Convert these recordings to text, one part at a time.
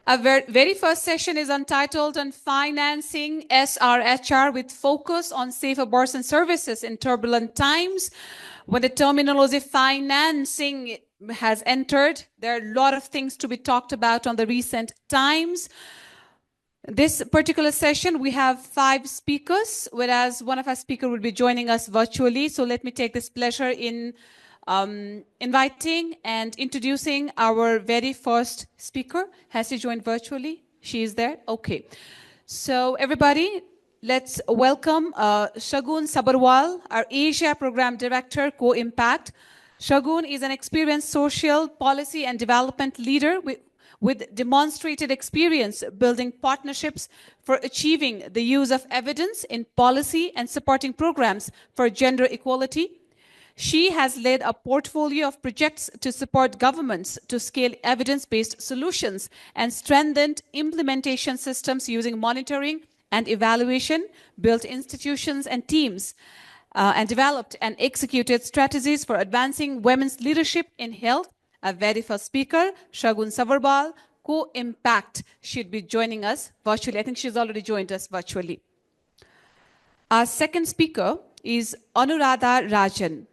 Our very first session is entitled on financing SRHR with focus on safe abortion services in turbulent times. When the terminology financing has entered, there are a lot of things to be talked about on the recent times. This particular session, we have 5 speakers, whereas one of our speakers will be joining us virtually. So let me take this pleasure in inviting and introducing our very first speaker. Has she joined virtually? She is there? Okay. So everybody, let's welcome Shagun Sabarwal, our Asia Program Director, Co-Impact. Shagun is an experienced social, policy and development leader with demonstrated experience building partnerships for achieving the use of evidence in policy and supporting programs for gender equality. She has led a portfolio of projects to support governments to scale evidence-based solutions and strengthened implementation systems using monitoring and evaluation, built institutions and teams, and developed and executed strategies for advancing women's leadership in health. Our very first speaker, Shagun Sabarwal, Co-Impact, should be joining us virtually. I think she's already joined us virtually. Our second speaker is Anuradha Rajan.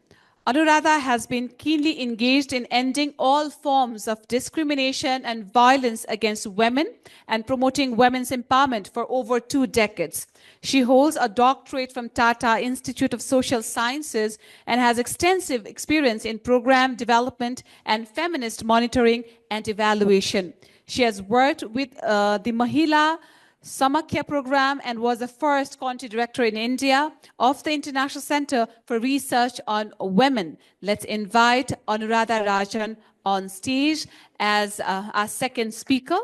Anuradha has been keenly engaged in ending all forms of discrimination and violence against women and promoting women's empowerment for over 2 decades. She holds a doctorate from Tata Institute of Social Sciences and has extensive experience in program development and feminist monitoring and evaluation. She has worked with the Mahila Samakya program and was the first country director in India of the International Center for Research on Women. Let's invite Anuradha Rajan on stage as our second speaker.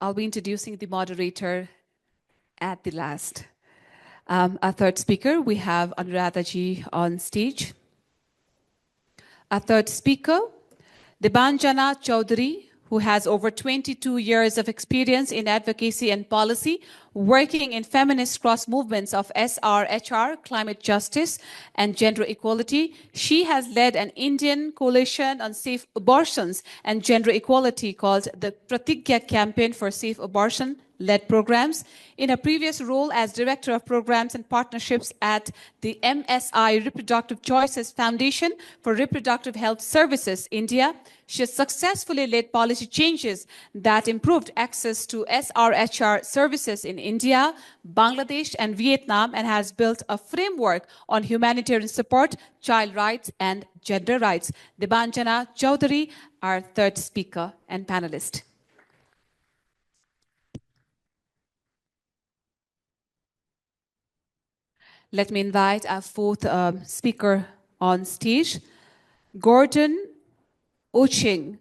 I'll be introducing the moderator at the last. Our third speaker, we have Anuradha ji on stage. Our third speaker, Debanjana Chaudhary, who has over 22 years of experience in advocacy and policy, working in feminist cross movements of SRHR, climate justice, and gender equality. She has led an Indian coalition on safe abortions and gender equality called the Pratigya Campaign for Safe Abortion-led programs. In her previous role as Director of Programs and Partnerships at the MSI Reproductive Choices Foundation for Reproductive Health Services, India, she has successfully led policy changes that improved access to SRHR services in India, Bangladesh, and Vietnam, and has built a framework on humanitarian support, child rights, and gender rights. Debanjana Chaudhary, our third speaker and panelist. Let me invite our fourth speaker on stage, Gordon Oching.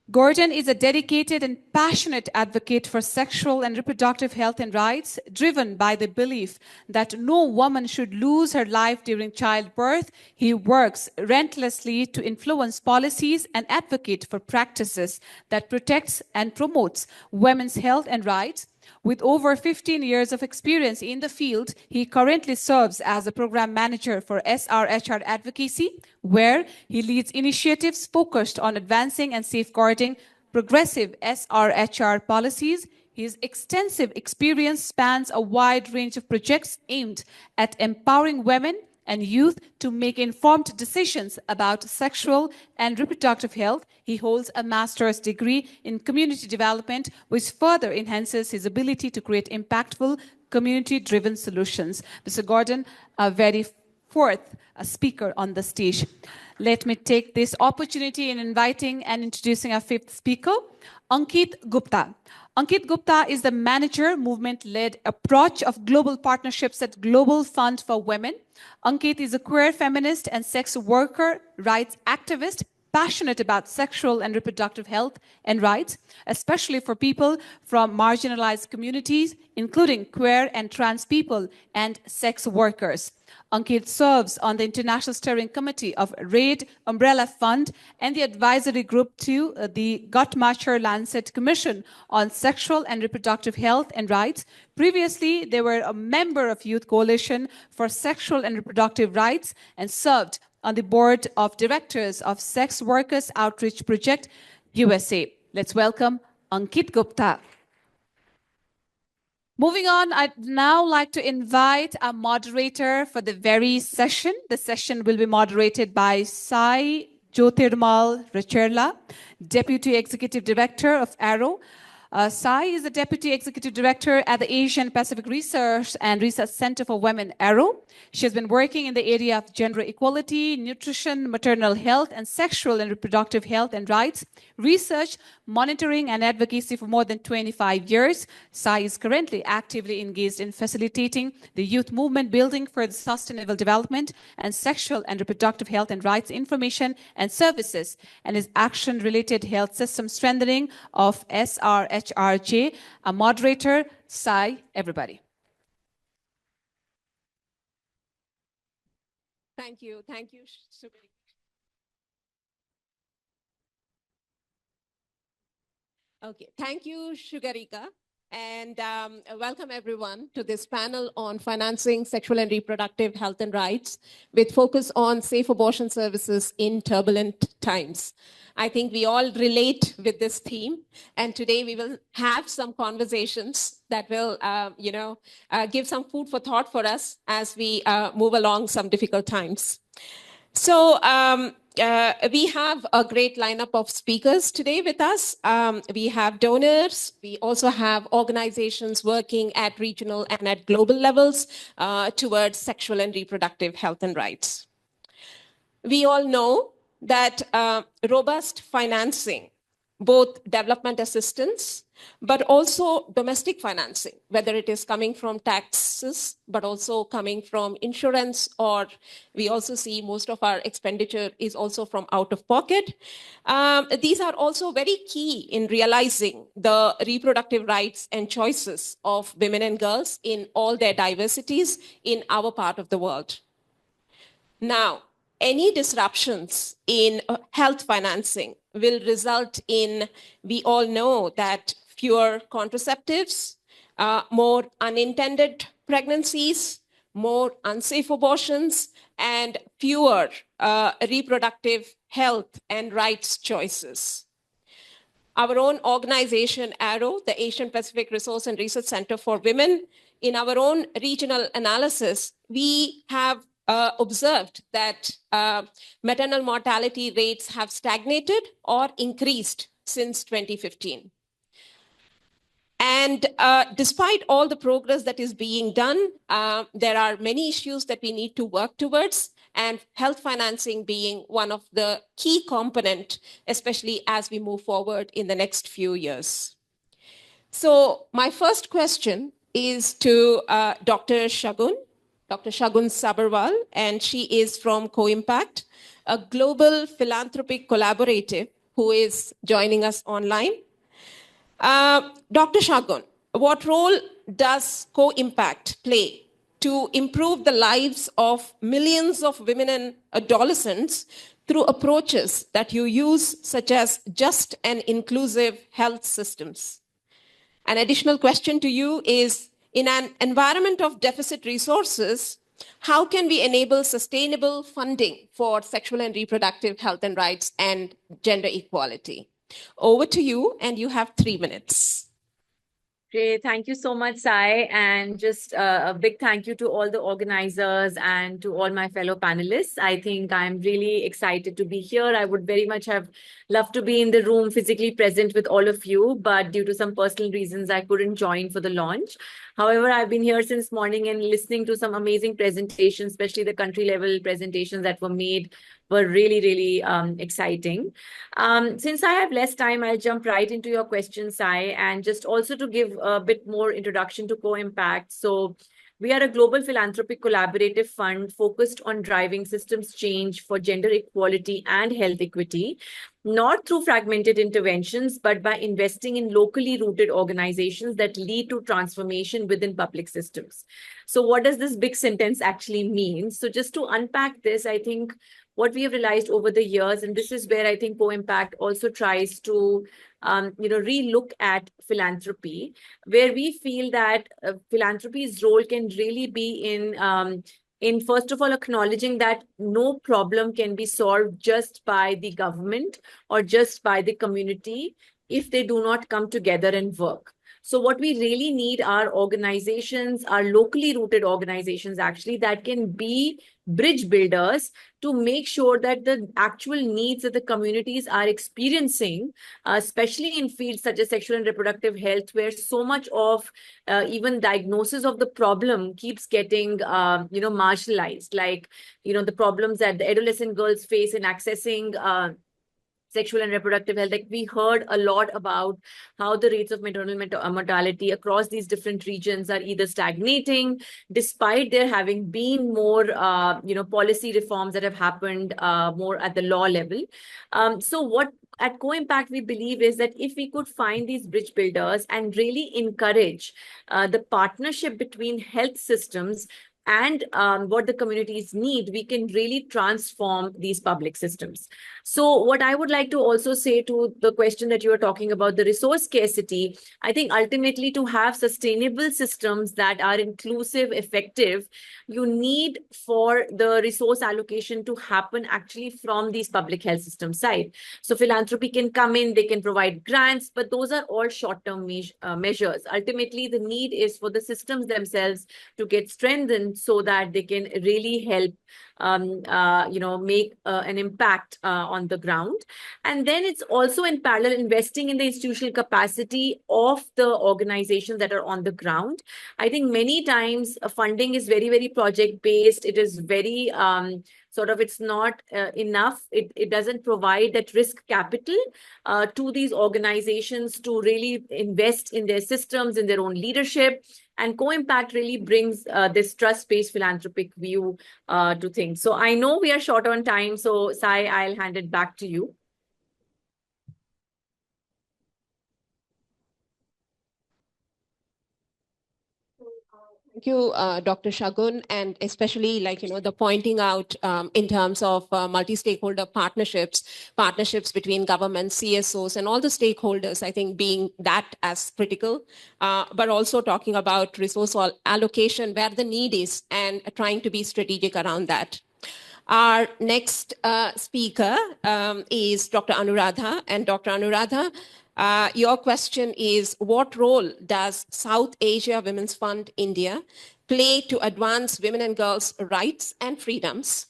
Gordon is a dedicated and passionate advocate for sexual and reproductive health and rights, driven by the belief that no woman should lose her life during childbirth. He works relentlessly to influence policies and advocate for practices that protects and promotes women's health and rights. With over 15 years of experience in the field, he currently serves as a program manager for SRHR advocacy, where he leads initiatives focused on advancing and safeguarding progressive SRHR policies. His extensive experience spans a wide range of projects aimed at empowering women and youth to make informed decisions about sexual and reproductive health. He holds a master's degree in community development, which further enhances his ability to create impactful, community-driven solutions. Mr. Gordon, a very fourth speaker on the stage. Let me take this opportunity in inviting and introducing our fifth speaker, Ankit Gupta. Ankit Gupta is the manager movement-led approach of global partnerships at Global Fund for Women. Ankit is a queer feminist and sex worker rights activist passionate about sexual and reproductive health and rights, especially for people from marginalized communities, including queer and trans people and sex workers. Ankit serves on the International Steering Committee of RAID Umbrella Fund and the advisory group to the Guttmacher Lancet Commission on Sexual and Reproductive Health and Rights. Previously, they were a member of Youth Coalition for Sexual and Reproductive Rights and served on the board of directors of Sex Workers Outreach Project USA. Let's welcome Ankit Gupta. Moving on, I'd now like to invite a moderator for the very session. The session will be moderated by Sai Jyotirmal Racherla, Deputy Executive Director of Arrow. Sai is the Deputy Executive Director at the Asian Pacific Research and Research Center for Women, Arrow. She has been working in the area of gender equality, nutrition, maternal health, and sexual and reproductive health and rights, research, monitoring, and advocacy for more than 25 years. Sai is currently actively engaged in facilitating the youth movement building for the sustainable development and sexual and reproductive health and rights information and services, and is action-related health system strengthening of SRHRJ. A moderator, Sai, everybody. Thank you. Okay, thank you, Sugarika. And welcome everyone to this panel on financing sexual and reproductive health and rights with focus on safe abortion services in turbulent times. I think we all relate with this theme, and today we will have some conversations that will, give some food for thought for us as we move along some difficult times. So we have a great lineup of speakers today with us. We have donors. We also have organizations working at regional and at global levels towards sexual and reproductive health and rights. We all know that robust financing, both development assistance, but also domestic financing, whether it is coming from taxes, but also coming from insurance, or we also see most of our expenditure is also from out of pocket. These are also very key in realizing the reproductive rights and choices of women and girls in all their diversities in our part of the world. Now, any disruptions in health financing will result in, we all know that fewer contraceptives, more unintended pregnancies, more unsafe abortions, and fewer reproductive health and rights choices. Our own organization, Arrow, the Asian Pacific Resource and Research Center for Women, in our own regional analysis, we have observed that maternal mortality rates have stagnated or increased since 2015. And despite all the progress that is being done, there are many issues that we need to work towards, and health financing being one of the key component, especially as we move forward in the next few years. So my first question is to Dr. Shagun Sabarwal, and she is from Co-Impact, a global philanthropic collaborative who is joining us online. Dr. Shagun, what role does Co-Impact play to improve the lives of millions of women and adolescents through approaches that you use, such as just and inclusive health systems? An additional question to you is, in an environment of deficit resources, how can we enable sustainable funding for sexual and reproductive health and rights and gender equality? Over to you, and you have 3 minutes. Great. Thank you so much, Sai. And just a big thank you to all the organizers and to all my fellow panelists. I think I'm really excited to be here. I would very much have loved to be in the room physically present with all of you, but due to some personal reasons, I couldn't join for the launch. However, I've been here since morning and listening to some amazing presentations, especially the country level presentations that were made were really, really exciting. Since I have less time, I'll jump right into your questions, Sai, and just also to give a bit more introduction to Co-Impact. So We are a global philanthropic collaborative fund focused on driving systems change for gender equality and health equity, not through fragmented interventions, but by investing in locally rooted organizations that lead to transformation within public systems. So what does this big sentence actually mean? So just to unpack this, I think what we have realized over the years, and this is where I think Co-Impact also tries to relook at philanthropy, where we feel that philanthropy's role can really be in first of all acknowledging that no problem can be solved just by the government or just by the community if they do not come together and work. So what we really need are organizations, are locally rooted organizations actually, that can be bridge builders to make sure that the actual needs that the communities are experiencing, especially in fields such as sexual and reproductive health, where so much of even diagnosis of the problem keeps getting, marginalized, like, the problems that the adolescent girls face in accessing sexual and reproductive health. Like, we heard a lot about how the rates of maternal mortality across these different regions are either stagnating, despite there having been more, policy reforms that have happened more at the law level. So what at Co-Impact we believe is that if we could find these bridge builders and really encourage the partnership between health systems and what the communities need, we can really transform these public systems. So what I would like to also say to the question that you were talking about, the resource scarcity, I think ultimately to have sustainable systems that are inclusive, effective, you need for the resource allocation to happen actually from these public health system side. So philanthropy can come in, they can provide grants, but those are all short-term measures. Ultimately, the need is for the systems themselves to get strengthened so that they can really help make an impact on the ground. And then it's also in parallel investing in the institutional capacity of the organizations that are on the ground. I think many times funding is very, very project based. It is very it's not enough. It doesn't provide that risk capital to these organizations to really invest in their systems, in their own leadership. And Co-Impact really brings this trust-based philanthropic view to things. So I know we are short on time. So Sai, I'll hand it back to you. Thank you, Dr. Shagun, and especially the pointing out in terms of multi-stakeholder partnerships between government, CSOs, and all the stakeholders, I think being that as critical, but also talking about resource allocation where the need is and trying to be strategic around that. Our next speaker is Dr. Anuradha, and Dr. Anuradha, your question is, what role does South Asia Women's Fund India play to advance women and girls' rights and freedoms,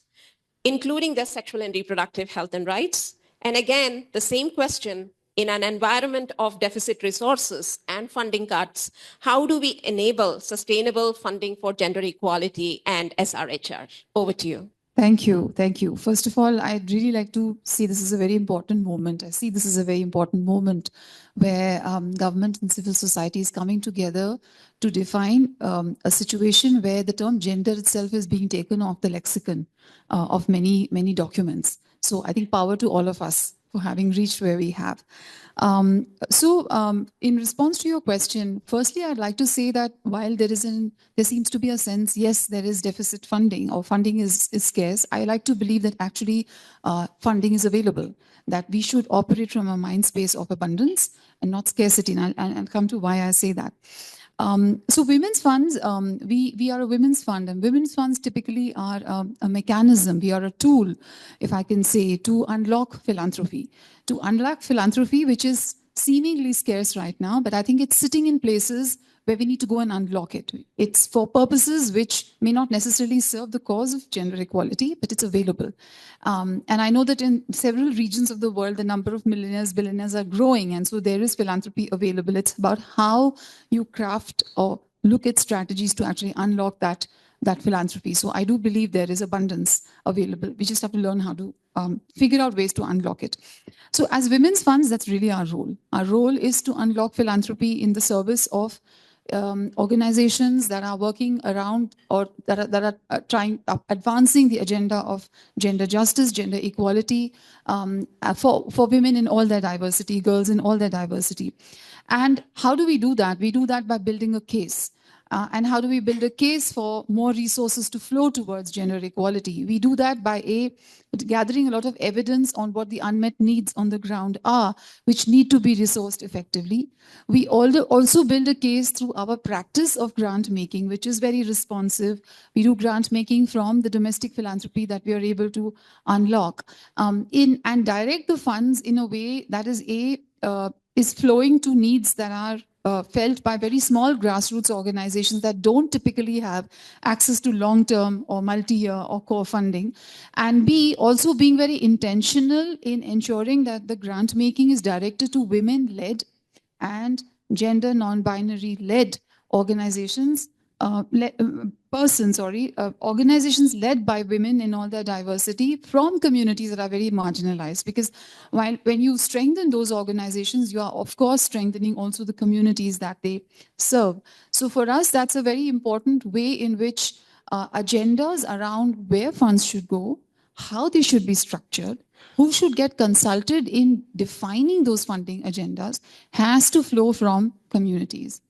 including their sexual and reproductive health and rights? And again, the same question, in an environment of deficit resources and funding cuts, how do we enable sustainable funding for gender equality and SRHR? Over to you. Thank you. Thank you. First of all, I'd really like to see this is a very important moment. I see this is a very important moment where government and civil society is coming together to define a situation where the term gender itself is being taken off the lexicon of many, many documents. So I think power to all of us for having reached where we have. In response to your question, firstly, I'd like to say that while there seems to be a sense, yes, there is deficit funding or funding is scarce, I like to believe that actually funding is available, that we should operate from a mind space of abundance and not scarcity. And I'll come to why I say that. So women's funds, we are a women's fund, and women's funds typically are a mechanism. We are a tool, if I can say, to unlock philanthropy. To unlock philanthropy, which is seemingly scarce right now, but I think it's sitting in places where we need to go and unlock it. It's for purposes which may not necessarily serve the cause of gender equality, but it's available. And I know that in several regions of the world, the number of millionaires, billionaires are growing, and so there is philanthropy available. It's about how you craft or look at strategies to actually unlock that philanthropy. So I do believe there is abundance available. We just have to learn how to figure out ways to unlock it. So as women's funds, that's really our role. Our role is to unlock philanthropy in the service of organizations that are working around or that are trying advancing the agenda of gender justice, gender equality for women in all their diversity, girls in all their diversity. And how do we do that? We do that by building a case. And how do we build a case for more resources to flow towards gender equality? We do that by gathering a lot of evidence on what the unmet needs on the ground are, which need to be resourced effectively. We also build a case through our practice of grant making, which is very responsive. We do grant making from the domestic philanthropy that we are able to unlock and direct the funds in a way that is flowing to needs that are felt by very small grassroots organizations that don't typically have access to long-term or multi-year or core funding. And B, also being very intentional in ensuring that the grant making is directed to women-led and gender non-binary led organizations, organizations led by women in all their diversity from communities that are very marginalized. Because when you strengthen those organizations, you are of course strengthening also the communities that they serve. So for us, that's a very important way in which agendas around where funds should go, how they should be structured, who should get consulted in defining those funding agendas has to flow from communities.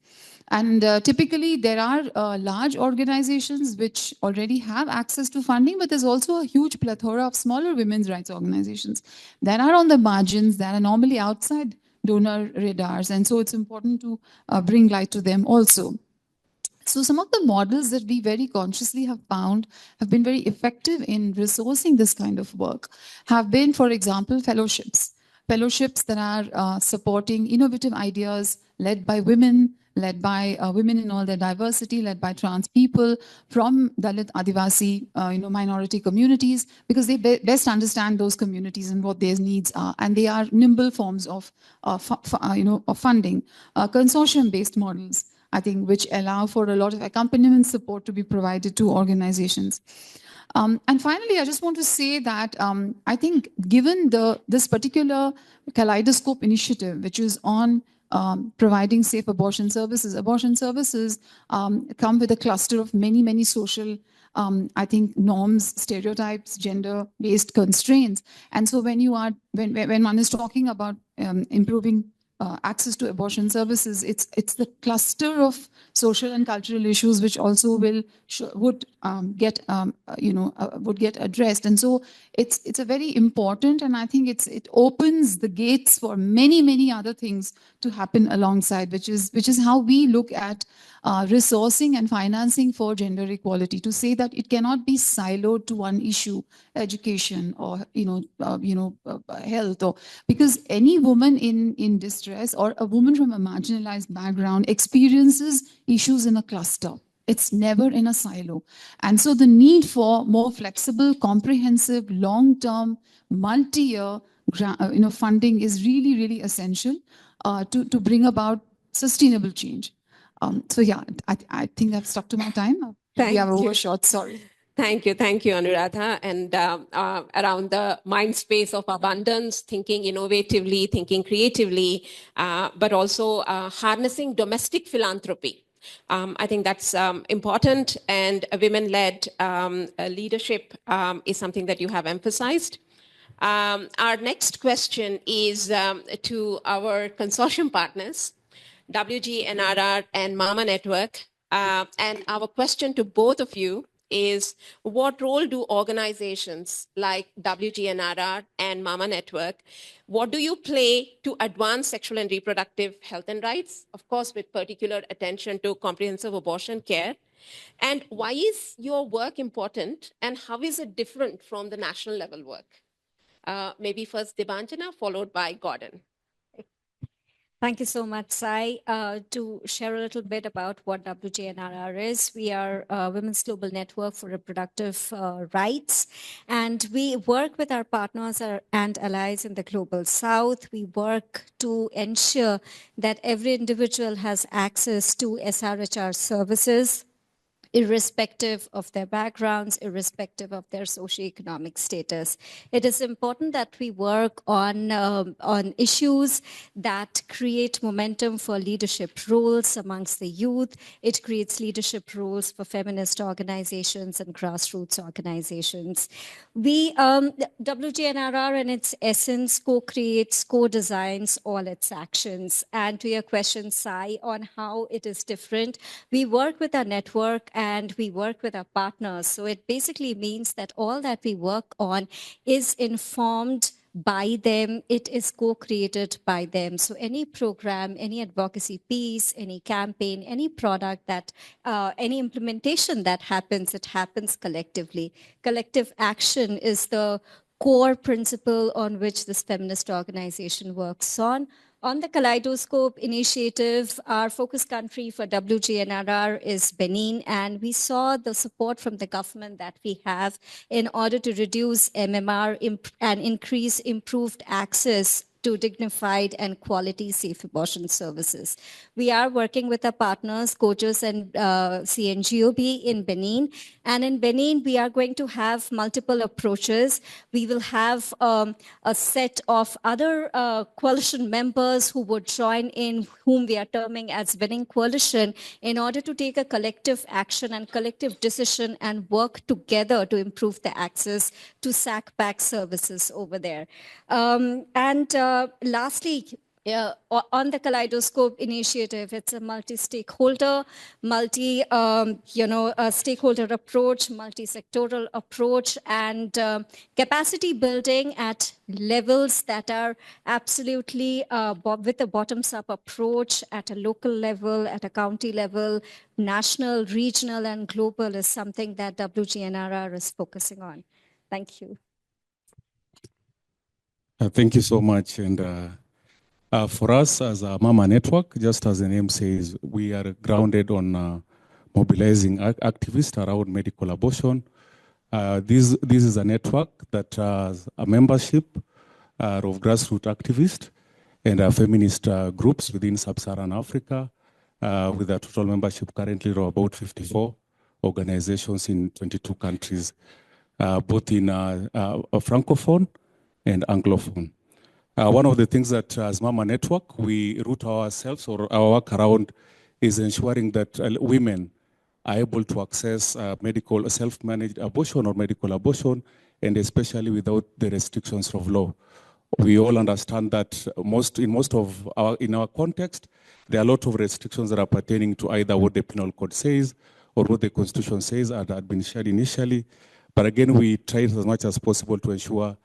And typically, there are large organizations which already have access to funding, but there's also a huge plethora of smaller women's rights organizations that are on the margins, that are normally outside donor radars. And so it's important to bring light to them also. So some of the models that we very consciously have found have been very effective in resourcing this kind of work have been, for example, fellowships that are supporting innovative ideas led by women, led by women in all their diversity, led by trans people from Dalit, Adivasi, minority communities, because they best understand those communities and what their needs are. And they are nimble forms of funding, consortium-based models, I think, which allow for a lot of accompaniment support to be provided to organizations. And finally, I just want to say that I think given this particular Kaleidoscope initiative, which is on providing safe abortion services come with a cluster of many, many social, I think, norms, stereotypes, gender-based constraints. And so when one is talking about improving access to abortion services, it's the cluster of social and cultural issues which also would get addressed. And so it's a very important, and I think it opens the gates for many other things to happen alongside, which is how we look at resourcing and financing for gender equality, to say that it cannot be siloed to one issue, education or health, or because any woman in distress or a woman from a marginalized background experiences issues in a cluster. It's never in a silo. And so the need for more flexible, comprehensive, long-term, multi-year funding is really essential to bring about sustainable change. So yeah, I think I've stuck to my time. We have overshot, sorry. Thank you, Anuradha. And around the mind space of abundance, thinking innovatively, thinking creatively, but also harnessing domestic philanthropy. I think that's important, and women-led leadership is something that you have emphasized. Our next question is to our consortium partners, WGNRR and Mama Network. And our question to both of you is, what role do organizations like WGNRR and Mama Network, what do you play to advance sexual and reproductive health and rights, of course, with particular attention to comprehensive abortion care? And why is your work important, and how is it different from the national level work? Maybe first Debanjana, followed by Gordon. Thank you so much, Sai. To share a little bit about what WGNRR is, we are a Women's Global Network for Reproductive Rights, and we work with our partners and allies in the Global South. We work to ensure that every individual has access to SRHR services, irrespective of their backgrounds, irrespective of their socioeconomic status. It is important that we work on issues that create momentum for leadership roles amongst the youth. It creates leadership roles for feminist organizations and grassroots organizations. WGNRR in its essence co-creates, co-designs all its actions. And to your question, Sai, on how it is different, we work with our network and we work with our partners. So it basically means that all that we work on is informed by them, it is co-created by them. So any program, any advocacy piece, any campaign, any product that, any implementation that happens, it happens collectively. Collective action is the core principle on which this feminist organization works on. On the Kaleidoscope initiative, our focus country for WGNRR is Benin, and we saw the support from the government that we have in order to reduce MMR and increase improved access to dignified and quality safe abortion services. We are working with our partners, COJUS and CNGOB in Benin. And in Benin, we are going to have multiple approaches. We will have a set of other coalition members who would join in, whom we are terming as Benin Coalition, in order to take a collective action and collective decision and work together to improve the access to SACPAC services over there. Lastly, on the Kaleidoscope initiative, it's a multi-stakeholder, stakeholder approach, multi-sectoral approach, and capacity building at levels that are absolutely with a bottoms-up approach at a local level, at a county level, national, regional, and global is something that WGNRR is focusing on. Thank you. Thank you so much. And for us as a Mama Network, just as the name says, we are grounded on mobilizing activists around medical abortion. This is a network that has a membership of grassroots activists and feminist groups within Sub-Saharan Africa, with a total membership currently of about 54 organizations in 22 countries, both in Francophone and Anglophone. One of the things that as Mama Network, we root ourselves or our work around is ensuring that women are able to access medical self-managed abortion or medical abortion, and especially without the restrictions of law. We all understand that in our context, there are a lot of restrictions that are pertaining to either what the penal code says or what the constitution says and had been shared initially. But again, we try as much as possible to ensure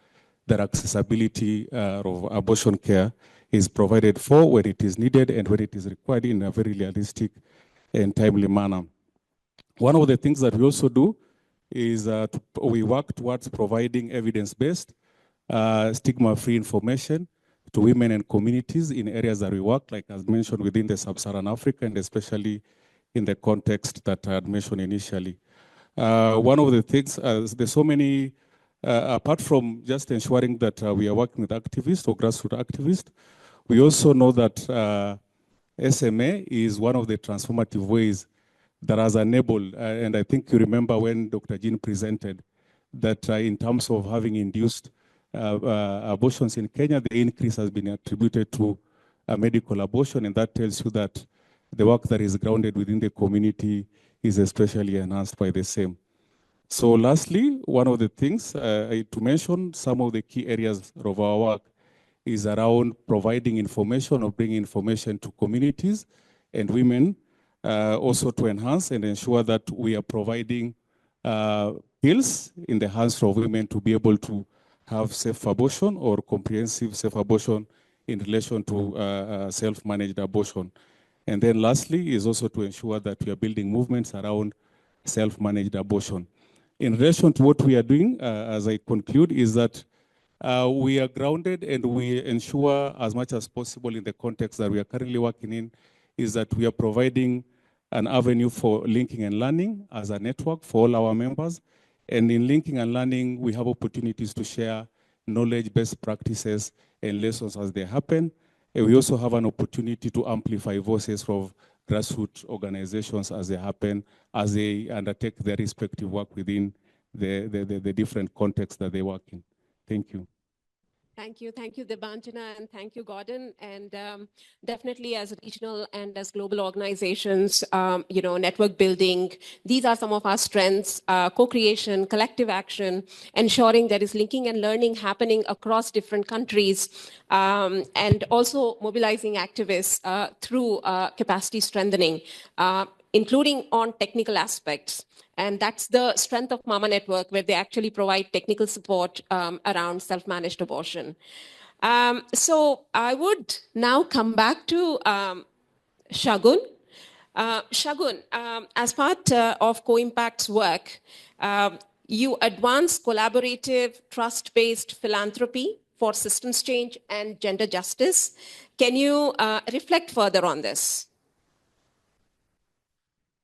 that accessibility of abortion care is provided for when it is needed and when it is required in a very realistic and timely manner. One of the things that we also do is we work towards providing evidence-based, stigma-free information to women and communities in areas that we work, like as mentioned within the Sub-Saharan Africa, and especially in the context that I had mentioned initially. One of the things, there's so many, apart from just ensuring that we are working with activists or grassroots activists, we also know that SMA is one of the transformative ways that has enabled, and I think you remember when Dr. Jean presented, that in terms of having induced abortions in Kenya, the increase has been attributed to medical abortion, and that tells you that the work that is grounded within the community is especially enhanced by the same. So lastly, one of the things to mention, some of the key areas of our work is around providing information or bringing information to communities and women, also to enhance and ensure that we are providing pills in the hands of women to be able to have safe abortion or comprehensive safe abortion in relation to self-managed abortion. And then lastly is also to ensure that we are building movements around self-managed abortion. In relation to what we are doing, as I conclude, is that we are grounded and we ensure as much as possible in the context that we are currently working in, is that we are providing an avenue for linking and learning as a network for all our members. And in linking and learning, we have opportunities to share knowledge, best practices, and lessons as they happen. And we also have an opportunity to amplify voices of grassroots organizations as they happen, as they undertake their respective work within the different contexts that they work in. Thank you. Thank you, Debanjana, and thank you, Gordon. And definitely, as regional and as global organizations, network building, these are some of our strengths: co-creation, collective action, ensuring there is linking and learning happening across different countries, and also mobilizing activists through capacity strengthening, including on technical aspects. And that's the strength of Mama Network, where they actually provide technical support around self-managed abortion. So I would now come back to Shagun. Shagun, as part of Co-Impact's work, you advance collaborative, trust-based philanthropy for systems change and gender justice. Can you reflect further on this?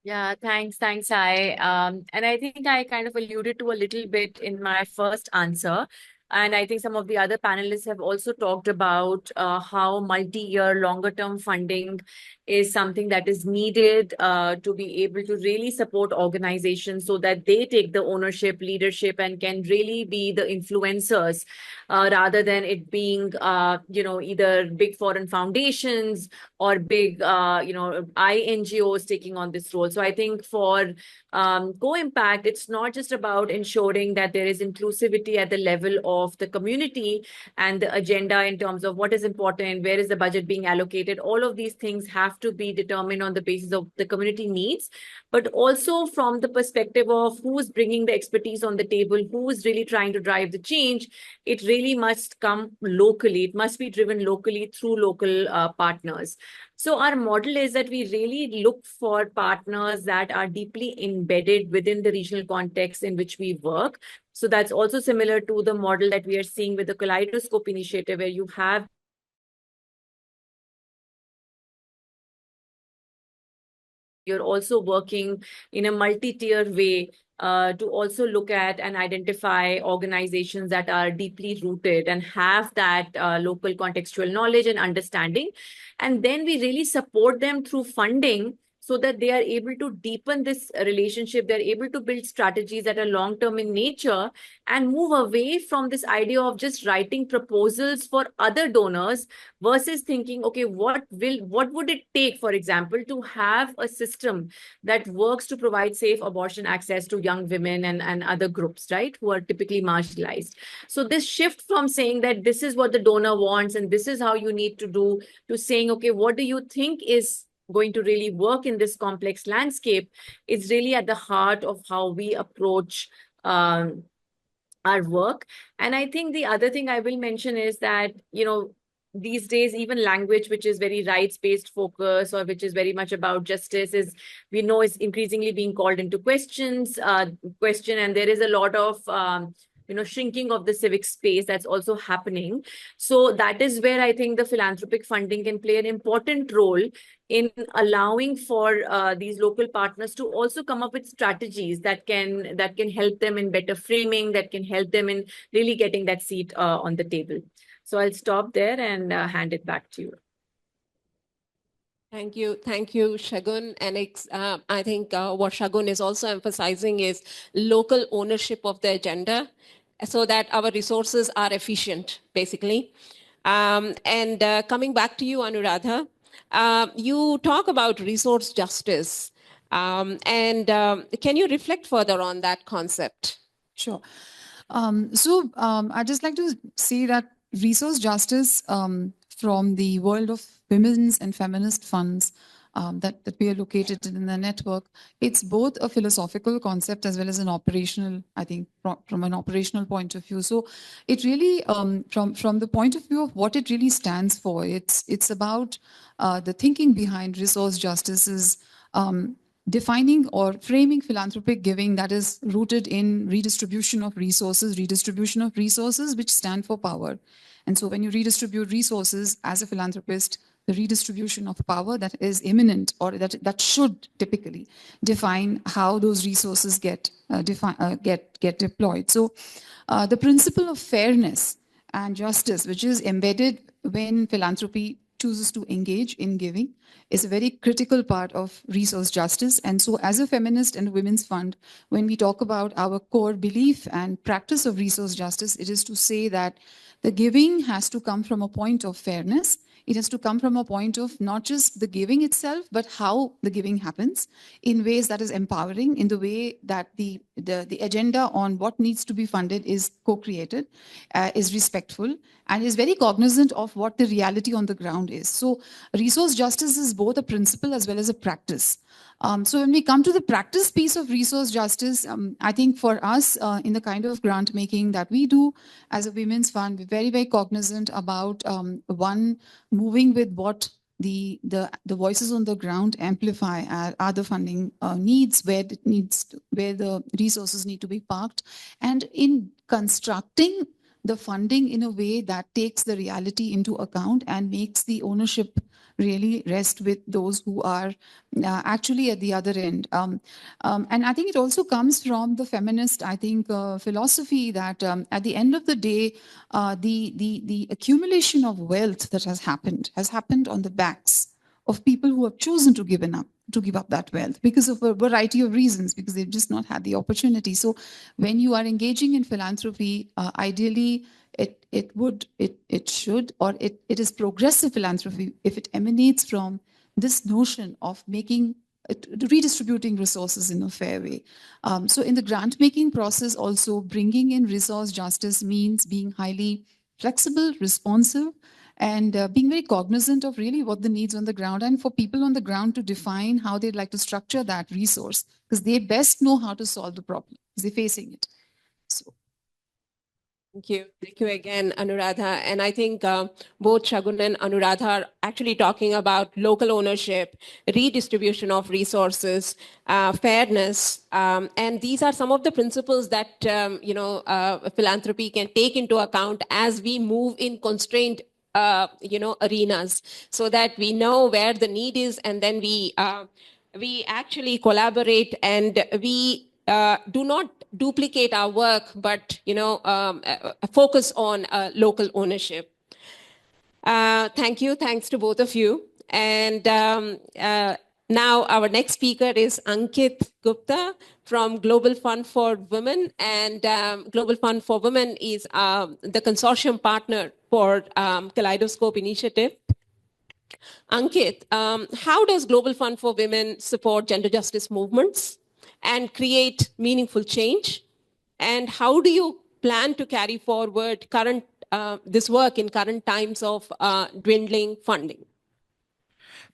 Yeah, thanks, Sai. And I think I kind of alluded to a little bit in my first answer. And I think some of the other panelists have also talked about how multi-year, longer-term funding is something that is needed to be able to really support organizations so that they take the ownership, leadership, and can really be the influencers rather than it being, either big foreign foundations or big, INGOs taking on this role. So I think for Co-Impact, it's not just about ensuring that there is inclusivity at the level of the community and the agenda in terms of what is important, where is the budget being allocated. All of these things have to be determined on the basis of the community needs, but also from the perspective of who's bringing the expertise on the table, who is really trying to drive the change. It really must come locally. It must be driven locally through local partners. So our model is that we really look for partners that are deeply embedded within the regional context in which we work. So that's also similar to the model that we are seeing with the Kaleidoscope initiative, where you have you're also working in a multi-tier way to also look at and identify organizations that are deeply rooted and have that local contextual knowledge and understanding. And then we really support them through funding so that they are able to deepen this relationship. They're able to build strategies that are long-term in nature and move away from this idea of just writing proposals for other donors versus thinking, okay, what would it take, for example, to have a system that works to provide safe abortion access to young women and other groups, right, who are typically marginalized. So this shift from saying that this is what the donor wants and this is how you need to do, to saying, okay, what do you think is going to really work in this complex landscape, is really at the heart of how we approach our work. And I think the other thing I will mention is that, these days, even language, which is very rights-based focus or which is very much about justice, is, we know, is increasingly being called into question, and there is a lot of shrinking of the civic space that's also happening. So that is where I think the philanthropic funding can play an important role in allowing for these local partners to also come up with strategies that can help them in better framing, that can help them in really getting that seat on the table. So I'll stop there and hand it back to you. Thank you, Shagun. And I think what Shagun is also emphasizing is local ownership of the agenda, so that our resources are efficient, basically. And coming back to you, Anuradha, you talk about resource justice. And can you reflect further on that concept? Sure. I'd just like to say that resource justice from the world of women's and feminist funds that we are located in the network, it's both a philosophical concept as well as an operational, I think, from an operational point of view. So it really, from the point of view of what it really stands for, it's about the thinking behind resource justice is defining or framing philanthropic giving that is rooted in redistribution of resources which stand for power. And so when you redistribute resources as a philanthropist, the redistribution of power that is imminent or that should typically define how those resources get deployed. So the principle of fairness and justice, which is embedded when philanthropy chooses to engage in giving is a very critical part of resource justice. And so as a feminist and women's fund, when we talk about our core belief and practice of resource justice, it is to say that the giving has to come from a point of fairness. It has to come from a point of not just the giving itself, but how the giving happens in ways that is empowering, in the way that the agenda on what needs to be funded is co-created, is respectful, and is very cognizant of what the reality on the ground is. So resource justice is both a principle as well as a practice. So when we come to the practice piece of resource justice, I think for us in the kind of grant making that we do as a women's fund, we're very, very cognizant about one, moving with what the voices on the ground amplify are the funding needs, where the resources need to be parked, and in constructing the funding in a way that takes the reality into account and makes the ownership really rest with those who are actually at the other end. And I think it also comes from the feminist, I think, philosophy that at the end of the day, the accumulation of wealth that has happened on the backs of people who have chosen to give up that wealth because of a variety of reasons, because they've just not had the opportunity. So when you are engaging in philanthropy, ideally, it is progressive philanthropy if it emanates from this notion of redistributing resources in a fair way. So in the grant making process also, bringing in resource justice means being highly flexible, responsive, and being very cognizant of really what the needs on the ground, and for people on the ground to define how they'd like to structure that resource, because they best know how to solve the problem because they're facing it. So. Thank you. Thank you again, Anuradha. And I think both Shagun and Anuradha are actually talking about local ownership, redistribution of resources, fairness. And these are some of the principles that, philanthropy can take into account as we move in constrained arenas, so that we know where the need is, and then we actually collaborate, and we do not duplicate our work, but focus on local ownership. Thank you. Thanks to both of you. And now our next speaker is Ankit Gupta from Global Fund for Women. And Global Fund for Women is the consortium partner for Kaleidoscope initiative. Ankit, how does Global Fund for Women support gender justice movements and create meaningful change? And how do you plan to carry forward this work in current times of dwindling funding?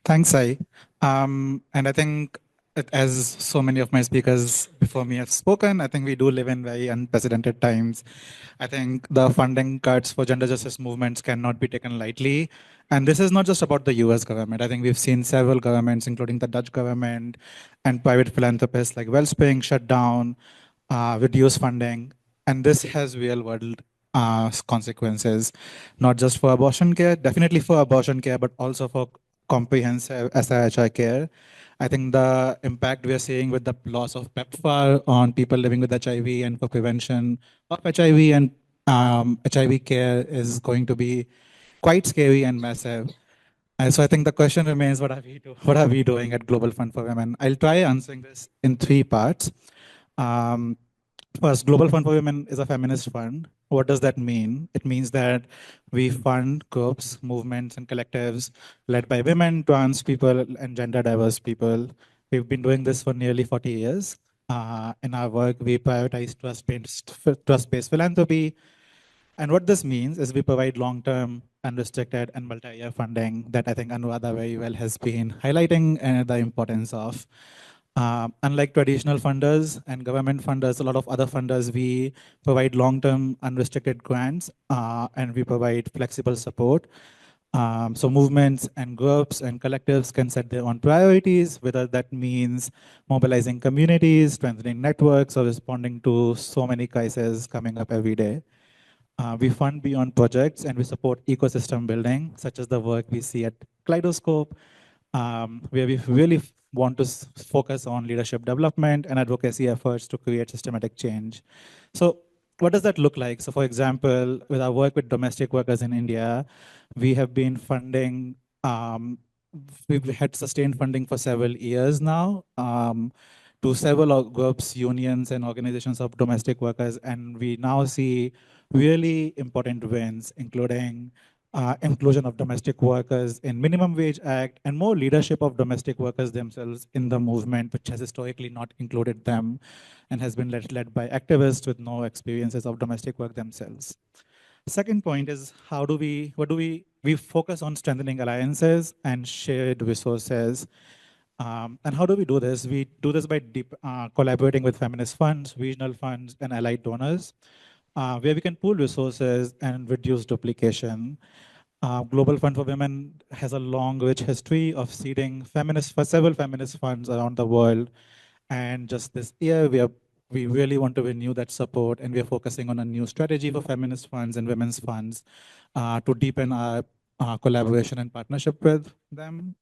Thanks, Sai. And I think, as so many of my speakers before me have spoken, I think we do live in very unprecedented times. I think the funding cuts for gender justice movements cannot be taken lightly. And this is not just about the US government. I think we've seen several governments, including the Dutch government and private philanthropists like Wellspring, shut down, reduce funding. And this has real world consequences, not just for abortion care, definitely for abortion care, but also for comprehensive SRHR care. I think the impact we are seeing with the loss of PEPFAR on people living with HIV and for prevention of HIV and HIV care is going to be quite scary and massive. And so I think the question remains, what are we doing at Global Fund for Women? I'll try answering this in 3 parts. First, Global Fund for Women is a feminist fund. What does that mean? It means that we fund groups, movements, and collectives led by women, trans people, and gender diverse people. We've been doing this for nearly 40 years. In our work, we prioritize trust-based philanthropy. And what this means is we provide long-term, unrestricted, and multi-year funding that I think Anuradha very well has been highlighting the importance of. Unlike traditional funders and government funders, a lot of other funders, we provide long-term unrestricted grants and we provide flexible support. So movements and groups and collectives can set their own priorities, whether that means mobilizing communities, strengthening networks, or responding to so many crises coming up every day. We fund beyond projects and we support ecosystem building, such as the work we see at Kaleidoscope, where we really want to focus on leadership development and advocacy efforts to create systematic change. So what does that look like? So for example, with our work with domestic workers in India, we have been funding We've had sustained funding for several years now to several groups, unions, and organizations of domestic workers. And we now see really important wins, including inclusion of domestic workers in Minimum Wage Act and more leadership of domestic workers themselves in the movement, which has historically not included them and has been led by activists with no experiences of domestic work themselves. Second point is we focus on strengthening alliances and shared resources. And how do we do this? We do this by collaborating with feminist funds, regional funds, and allied donors, where we can pool resources and reduce duplication. Global Fund for Women has a long, rich history of seeding several feminist funds around the world. And just this year, we really want to renew that support, and we are focusing on a new strategy for feminist funds and women's funds to deepen our collaboration and partnership with them.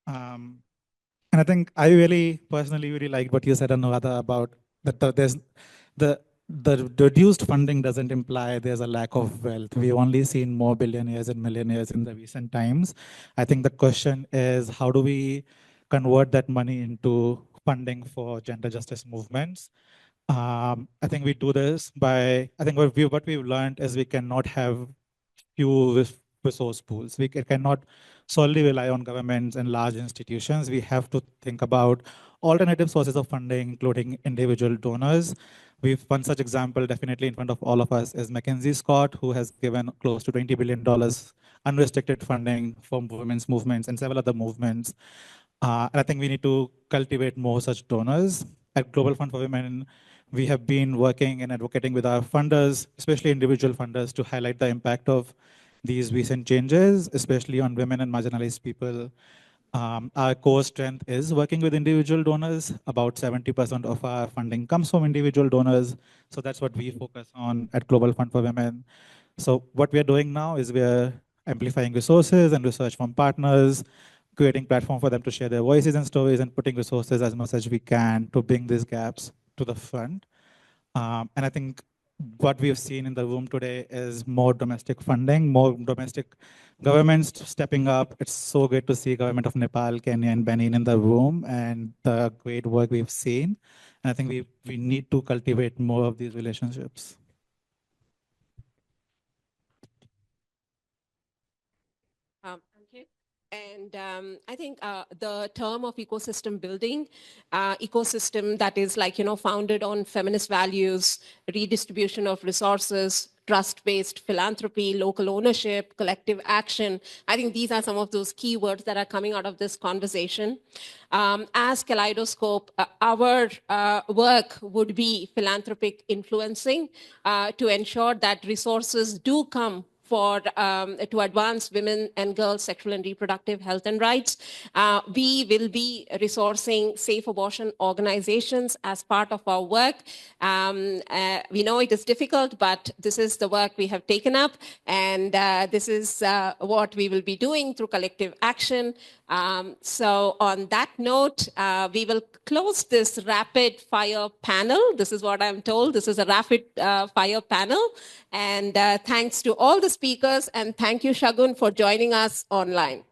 And I think I personally really liked what you said, Anuradha, about that the reduced funding doesn't imply there's a lack of wealth. We've only seen more billionaires and millionaires in the recent times. I think the question is, how do we convert that money into funding for gender justice movements? I think we do this by, I think what we've learned is we cannot have few resource pools. We cannot solely rely on governments and large institutions. We have to think about alternative sources of funding, including individual donors. One such example definitely in front of all of us is Mackenzie Scott, who has given close to $20 billion unrestricted funding for women's movements and several other movements. And I think we need to cultivate more such donors. At Global Fund for Women, we have been working and advocating with our funders, especially individual funders, to highlight the impact of these recent changes, especially on women and marginalized people. Our core strength is working with individual donors. About 70% of our funding comes from individual donors. So that's what we focus on at Global Fund for Women. So what we are doing now is we are amplifying resources and research from partners, creating platform for them to share their voices and stories, and putting resources as much as we can to bring these gaps to the front. And I think what we've seen in the room today is more domestic funding, more domestic governments stepping up. It's so great to see government of Nepal, Kenya, and Benin in the room, and the great work we've seen. And I think we need to cultivate more of these relationships. Okay. And I think the term of ecosystem building, ecosystem that is founded on feminist values, redistribution of resources, trust-based philanthropy, local ownership, collective action. I think these are some of those keywords that are coming out of this conversation. As Kaleidoscope, our work would be philanthropic influencing to ensure that resources do come to advance women and girls' sexual and reproductive health and rights. We will be resourcing safe abortion organizations as part of our work. We know it is difficult, but this is the work we have taken up, and this is what we will be doing through collective action. So on that note, we will close this rapid fire panel. This is what I'm told. This is a rapid fire panel. And thanks to all the speakers, and thank you, Shagun, for joining us online.